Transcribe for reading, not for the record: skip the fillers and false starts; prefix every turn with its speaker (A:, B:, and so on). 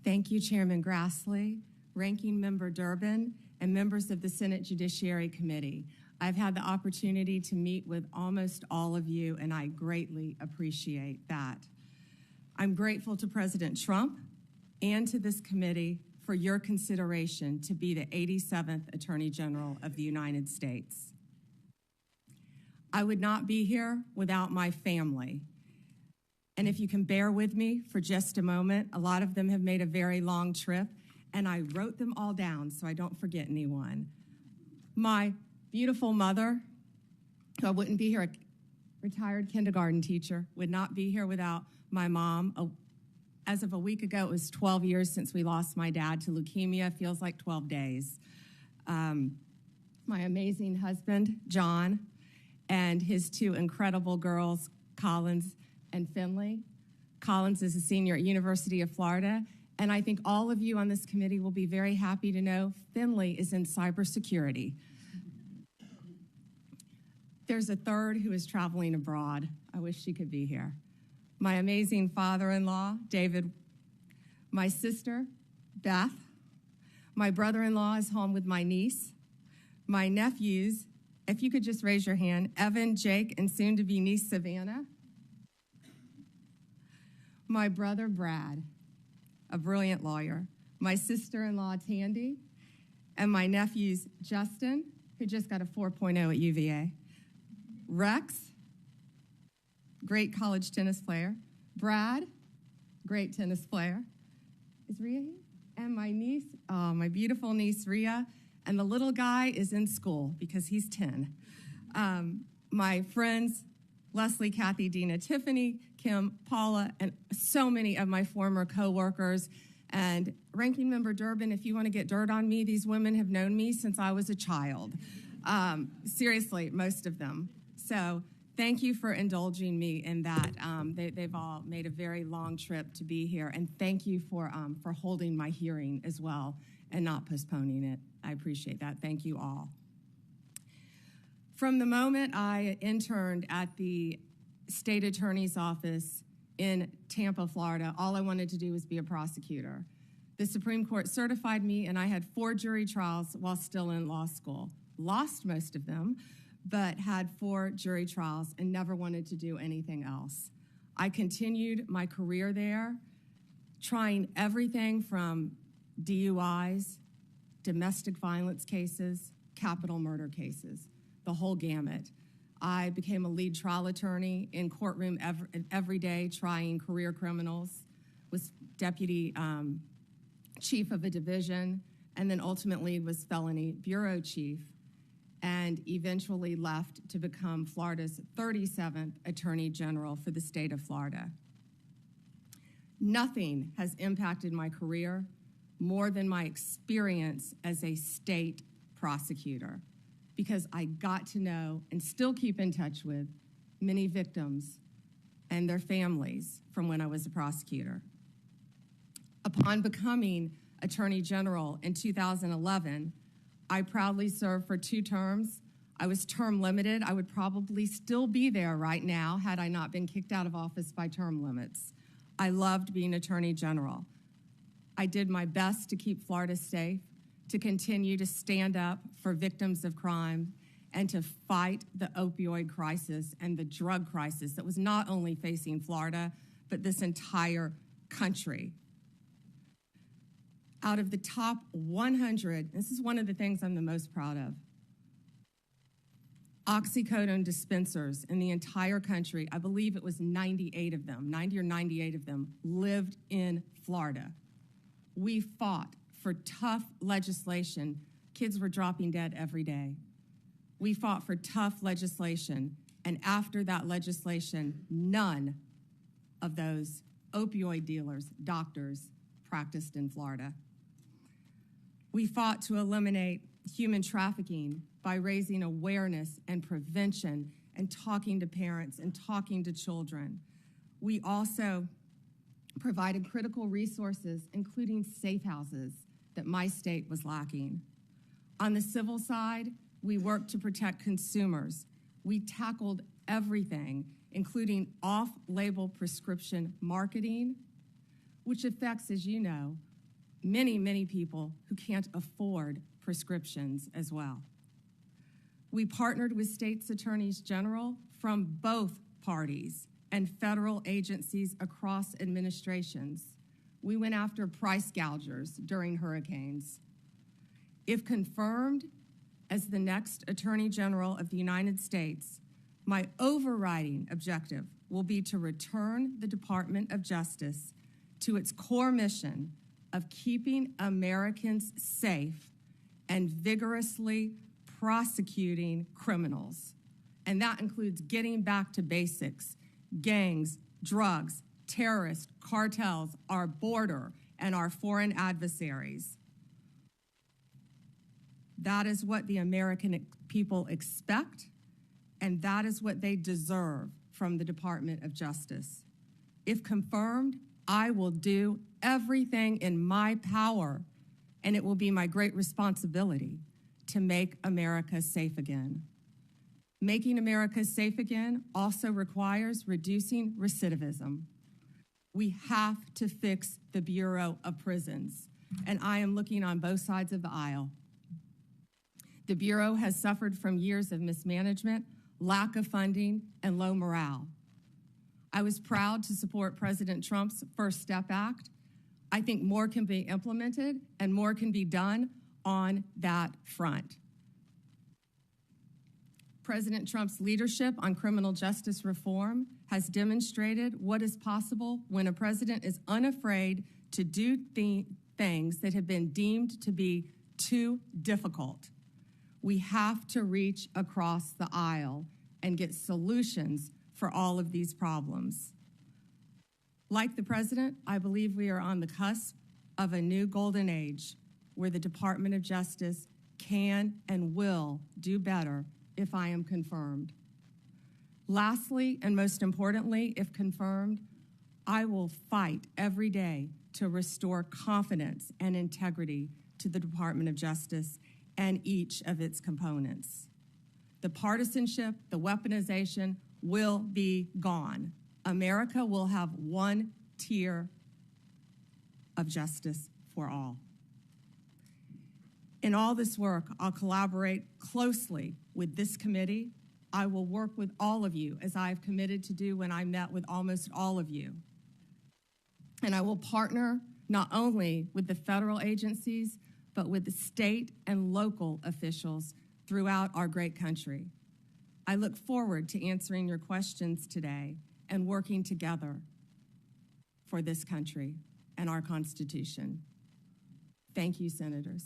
A: Thank you, Chairman Grassley, Ranking Member Durbin, and members of the Senate Judiciary Committee. I've had the opportunity to meet with almost all of you, and I greatly appreciate that. I'm grateful to President Trump and to this committee for your consideration to be the 87th Attorney General of the United States. I would not be here without my family. And if you can bear with me for just a moment, a lot of them have made a very long trip, and I wrote them all down so I don't forget anyone. My beautiful mother, who I wouldn't be here, a retired kindergarten teacher, would not be here without my mom. As of a week ago, it was 12 years since we lost my dad to leukemia. Feels like 12 days. My amazing husband, John, and his two incredible girls, Collins and Finley. Collins is a senior at University of Florida, and I think all of you on this committee will be very happy to know Finley is in cybersecurity. There's a third who is traveling abroad. I wish she could be here. My amazing father-in-law, David, my sister, Beth, my brother-in-law is home with my niece, my nephews, if you could just raise your hand, Evan, Jake, and soon-to-be niece, Savannah, my brother, Brad, a brilliant lawyer, my sister-in-law, Tandy, and my nephews, Justin, who just got a 4.0 at UVA, Rex, great college tennis player, Brad, great tennis player. Is Rhea here? And my niece, my beautiful niece, Rhea, and the little guy is in school because he's 10. My friends, Leslie, Kathy, Dina, Tiffany, Kim, Paula, and so many of my former coworkers. And Ranking Member Durbin, if you want to get dirt on me, these women have known me since I was a child. Seriously, most of them. So thank you for indulging me in that. They've all made a very long trip to be here, and thank you for holding my hearing as well and not postponing it. I appreciate that. Thank you all. From the moment I interned at the state attorney's office in Tampa, Florida, all I wanted to do was be a prosecutor. The Supreme Court certified me, and I had 4 jury trials while still in law school. Lost most of them, but had 4 jury trials and never wanted to do anything else. I continued my career there, trying everything from DUIs, domestic violence cases, capital murder cases, the whole gamut. I became a lead trial attorney in courtroom every day, trying career criminals, was deputy chief of a division, and then ultimately was felony bureau chief, and eventually left to become Florida's 37th Attorney General for the state of Florida. Nothing has impacted my career more than my experience as a state prosecutor, because I got to know and still keep in touch with many victims and their families from when I was a prosecutor. Upon becoming Attorney General in 2011, I proudly served for 2 terms. I was term limited. I would probably still be there right now had I not been kicked out of office by term limits. I loved being Attorney General. I did my best to keep Florida safe, to continue to stand up for victims of crime, and to fight the opioid crisis and the drug crisis that was not only facing Florida, but this entire country. Out of the top 100, this is one of the things I'm the most proud of, oxycodone dispensers in the entire country, I believe it was 98 of them, 90 or 98 of them, lived in Florida. We fought for tough legislation. Kids were dropping dead every day. We fought for tough legislation, and after that legislation, none of those opioid dealers, doctors, practiced in Florida. We fought to eliminate human trafficking by raising awareness and prevention and talking to parents and talking to children. We also provided critical resources, including safe houses, that my state was lacking. On the civil side, we worked to protect consumers. We tackled everything, including off-label prescription marketing, which affects, as you know, many people who can't afford prescriptions as well. We partnered with states' attorneys general from both parties and federal agencies across administrations. We went after price gougers during hurricanes. If confirmed as the next Attorney General of the United States, my overriding objective will be to return the Department of Justice to its core mission of keeping Americans safe and vigorously prosecuting criminals. And that includes getting back to basics: gangs, drugs, terrorists, cartels, our border, and our foreign adversaries. That is what the American people expect, and that is what they deserve from the Department of Justice. If confirmed, I will do everything in my power, and it will be my great responsibility to make America safe again. Making America safe again also requires reducing recidivism. We have to fix the Bureau of Prisons, and I am looking on both sides of the aisle. The Bureau has suffered from years of mismanagement, lack of funding, and low morale. I was proud to support President Trump's First Step Act. I think more can be implemented and more can be done on that front. President Trump's leadership on criminal justice reform has demonstrated what is possible when a president is unafraid to do things that have been deemed to be too difficult. We have to reach across the aisle and get solutions for all of these problems. Like the president, I believe we are on the cusp of a new golden age where the Department of Justice can and will do better if I am confirmed. Lastly, and most importantly, if confirmed, I will fight every day to restore confidence and integrity to the Department of Justice and each of its components. The partisanship, the weaponization will be gone. America will have one tier of justice for all. In all this work, I'll collaborate closely with this committee. I will work with all of you, as I've committed to do when I met with almost all of you. And I will partner not only with the federal agencies, but with the state and local officials throughout our great country. I look forward to answering your questions today and working together for this country and our Constitution. Thank you, Senators.